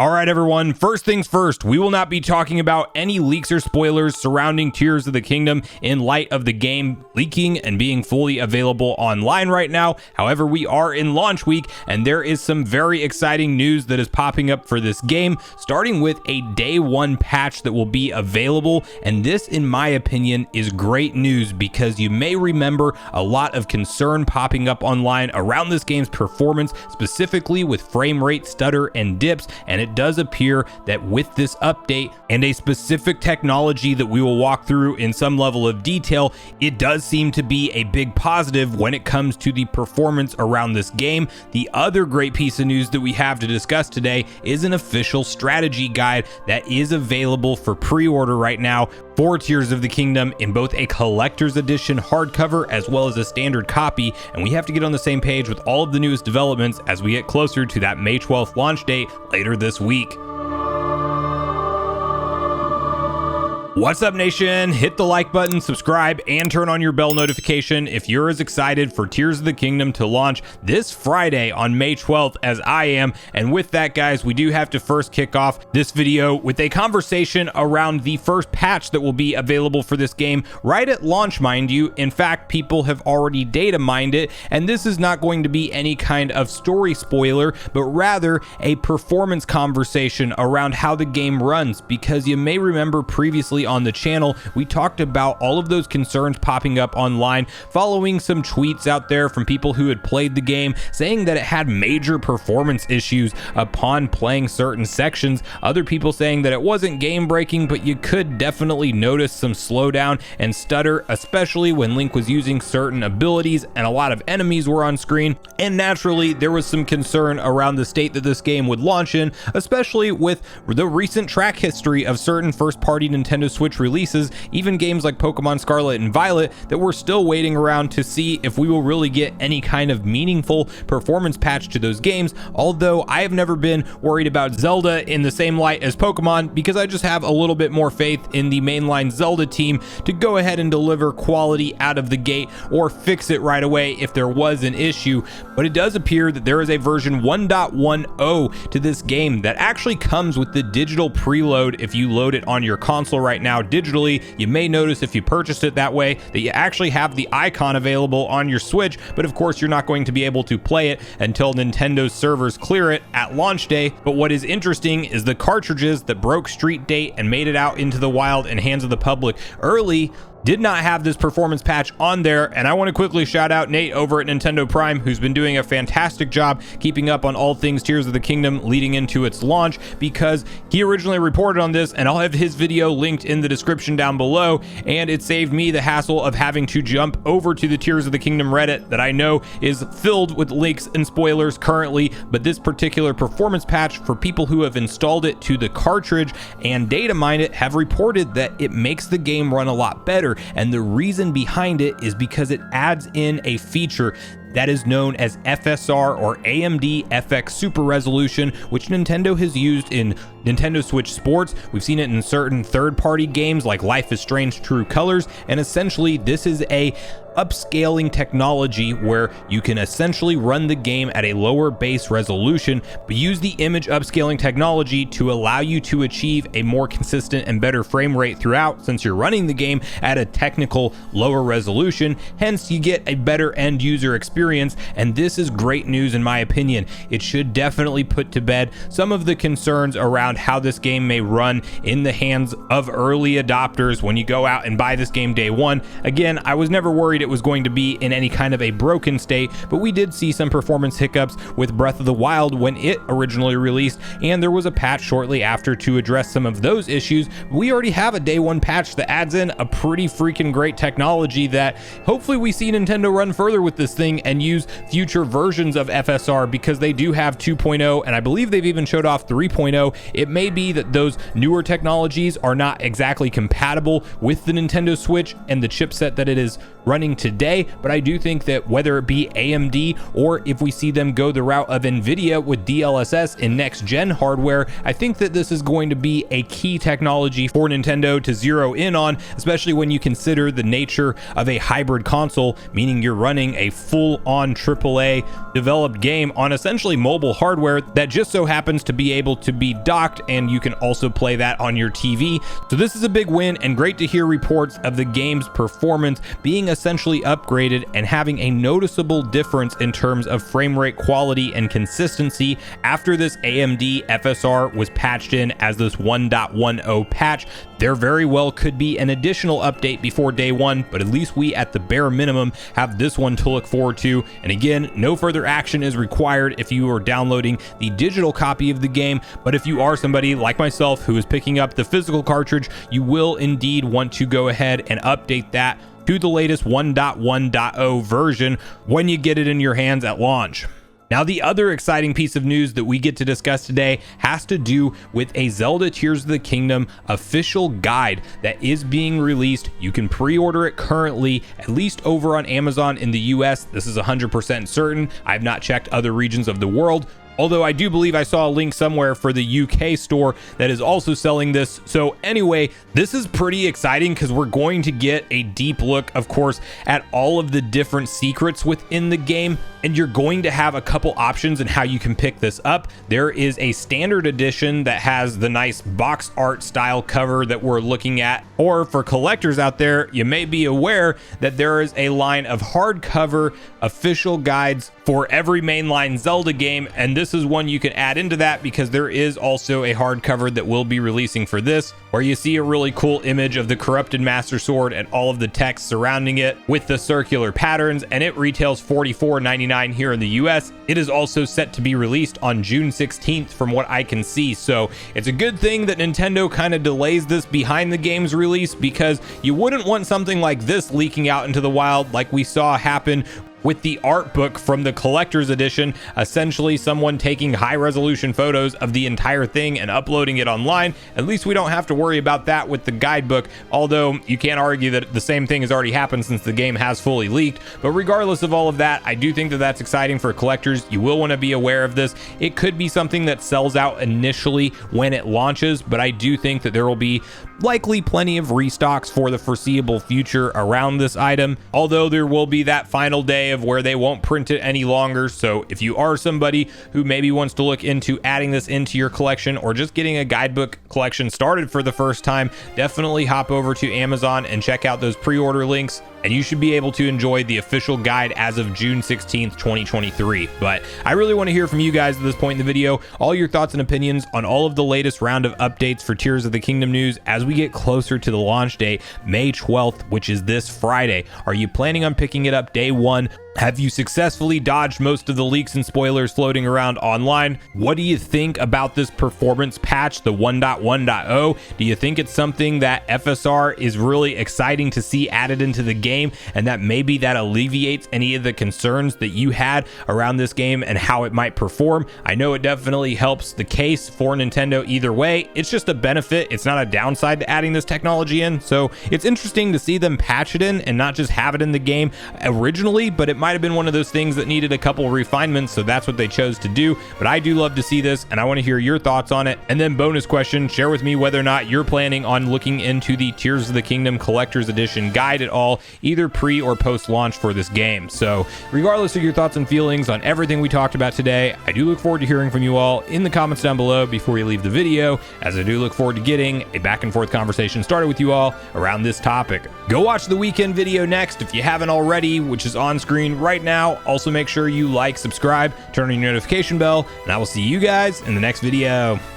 All right, everyone, first things first, we will not be talking about any leaks or spoilers surrounding Tears of the Kingdom in light of the game leaking and being fully available online right now. However, we are in launch week and there is some very exciting news that is popping up for this game, starting with a day one patch that will be available. And this, in my opinion, is great news because you may remember a lot of concern popping up online around this game's performance, specifically with frame rate stutter and dips. And it does appear that with this update and a specific technology that we will walk through in some level of detail, it does seem to be a big positive when it comes to the performance around this game. The other great piece of news that we have to discuss today is an official strategy guide that is available for pre-order right now for Tears of the Kingdom in both a collector's edition hardcover as well as a standard copy, and we have to get on the same page with all of the newest developments as we get closer to that May 12th launch date later this week. What's up, nation? Hit the like button, subscribe, and turn on your bell notification if you're as excited for Tears of the Kingdom to launch this Friday on May 12th as I am. And with that, guys, we do have to first kick off this video with a conversation around the first patch that will be available for this game right at launch, mind you. In fact, people have already data mined it, and this is not going to be any kind of story spoiler, but rather a performance conversation around how the game runs, because you may remember previously on the channel, we talked about all of those concerns popping up online following some tweets out there from people who had played the game saying that it had major performance issues upon playing certain sections. Other people saying that it wasn't game breaking, but you could definitely notice some slowdown and stutter, especially when Link was using certain abilities and a lot of enemies were on screen. And naturally, there was some concern around the state that this game would launch in, especially with the recent track history of certain first-party Nintendo Switch releases, even games like Pokemon Scarlet and Violet, that we're still waiting around to see if we will really get any kind of meaningful performance patch to those games. Although I have never been worried about Zelda in the same light as Pokemon, because I just have a little bit more faith in the mainline Zelda team to go ahead and deliver quality out of the gate or fix it right away if there was an issue. But it does appear that there is a version 1.10 to this game that actually comes with the digital preload. If you load it on your console right now digitally, you may notice if you purchased it that way that you actually have the icon available on your Switch, but of course you're not going to be able to play it until Nintendo's servers clear it at launch day. But what is interesting is the cartridges that broke Street Date and made it out into the wild and hands of the public early did not have this performance patch on there. And I want to quickly shout out Nate over at Nintendo Prime, who's been doing a fantastic job keeping up on all things Tears of the Kingdom leading into its launch, because he originally reported on this, and I'll have his video linked in the description down below. And it saved me the hassle of having to jump over to the Tears of the Kingdom Reddit that I know is filled with leaks and spoilers currently. But this particular performance patch, for people who have installed it to the cartridge and data mined it, have reported that it makes the game run a lot better. And the reason behind it is because it adds in a feature that is known as FSR, or AMD FX Super Resolution, which Nintendo has used in Nintendo Switch Sports. We've seen it in certain third-party games like Life is Strange True Colors, and essentially this is a upscaling technology where you can essentially run the game at a lower base resolution, but use the image upscaling technology to allow you to achieve a more consistent and better frame rate throughout, since you're running the game at a technical lower resolution. Hence, you get a better end user experience, and this is great news in my opinion. It should definitely put to bed some of the concerns around how this game may run in the hands of early adopters when you go out and buy this game day one. Again, I was never worried it was going to be in any kind of a broken state, but we did see some performance hiccups with Breath of the Wild when it originally released, and there was a patch shortly after to address some of those issues. We already have a day one patch that adds in a pretty freaking great technology that hopefully we see Nintendo run further with this thing and use future versions of FSR, because they do have 2.0, and I believe they've even showed off 3.0. It may be that those newer technologies are not exactly compatible with the Nintendo Switch and the chipset that it is running today, but I do think that whether it be AMD or if we see them go the route of Nvidia with DLSS in next gen hardware, I think that this is going to be a key technology for Nintendo to zero in on, especially when you consider the nature of a hybrid console, meaning you're running a full-on AAA developed game on essentially mobile hardware that just so happens to be able to be docked, and you can also play that on your TV. So this is a big win, and great to hear reports of the game's performance being essentially upgraded and having a noticeable difference in terms of frame rate quality and consistency after this AMD FSR was patched in as this 1.10 patch. There very well could be an additional update before day one, but at least we at the bare minimum have this one to look forward to. And again, no further action is required if you are downloading the digital copy of the game, but if you are somebody like myself who is picking up the physical cartridge, you will indeed want to go ahead and update that to the latest 1.1.0 version when you get it in your hands at launch. Now, the other exciting piece of news that we get to discuss today has to do with a Zelda Tears of the Kingdom official guide that is being released. You can pre-order it currently, at least over on Amazon in the US. This is 100% certain. I've not checked other regions of the world, although I do believe I saw a link somewhere for the UK store that is also selling this. So anyway, this is pretty exciting because we're going to get a deep look, of course, at all of the different secrets within the game, and you're going to have a couple options in how you can pick this up. There is a standard edition that has the nice box art style cover that we're looking at, or for collectors out there, you may be aware that there is a line of hardcover official guides for every mainline Zelda game, and this is one you can add into that because there is also a hardcover that will be releasing for this, where you see a really cool image of the corrupted Master Sword and all of the text surrounding it with the circular patterns, and it retails $44.99 here in the US. It is also set to be released on June 16th from what I can see, so it's a good thing that Nintendo kind of delays this behind the game's release, because you wouldn't want something like this leaking out into the wild like we saw happen with the art book from the collector's edition, essentially someone taking high resolution photos of the entire thing and uploading it online. At least we don't have to worry about that with the guidebook, although you can't argue that the same thing has already happened since the game has fully leaked. But regardless of all of that, I do think that that's exciting for collectors. You will want to be aware of this. It could be something that sells out initially when it launches, but I do think that there will be likely plenty of restocks for the foreseeable future around this item, although there will be that final day of where they won't print it any longer. So if you are somebody who maybe wants to look into adding this into your collection or just getting a guidebook collection started for the first time, definitely hop over to Amazon and check out those pre-order links, and you should be able to enjoy the official guide as of June 16th, 2023. But I really want to hear from you guys at this point in the video, all your thoughts and opinions on all of the latest round of updates for Tears of the Kingdom news as we get closer to the launch date, May 12th, which is this Friday. Are you planning on picking it up day one? Have you successfully dodged most of the leaks and spoilers floating around online? What do you think about this performance patch, the 1.1.0? Do you think it's something that FSR is really exciting to see added into the game, and that maybe that alleviates any of the concerns that you had around this game and how it might perform? I know it definitely helps the case for Nintendo either way. It's just a benefit. It's not a downside to adding this technology in. So it's interesting to see them patch it in and not just have it in the game originally, but it might have been one of those things that needed a couple refinements, so that's what they chose to do. But I do love to see this, and I want to hear your thoughts on it. And then bonus question, share with me whether or not you're planning on looking into the Tears of the Kingdom Collector's Edition guide at all, either pre or post launch for this game. So regardless of your thoughts and feelings on everything we talked about today, I do look forward to hearing from you all in the comments down below before you leave the video, as I do look forward to getting a back and forth conversation started with you all around this topic. Go watch the weekend video next if you haven't already, which is on screen right now. Also make sure you like, subscribe, turn on your notification bell, and I will see you guys in the next video.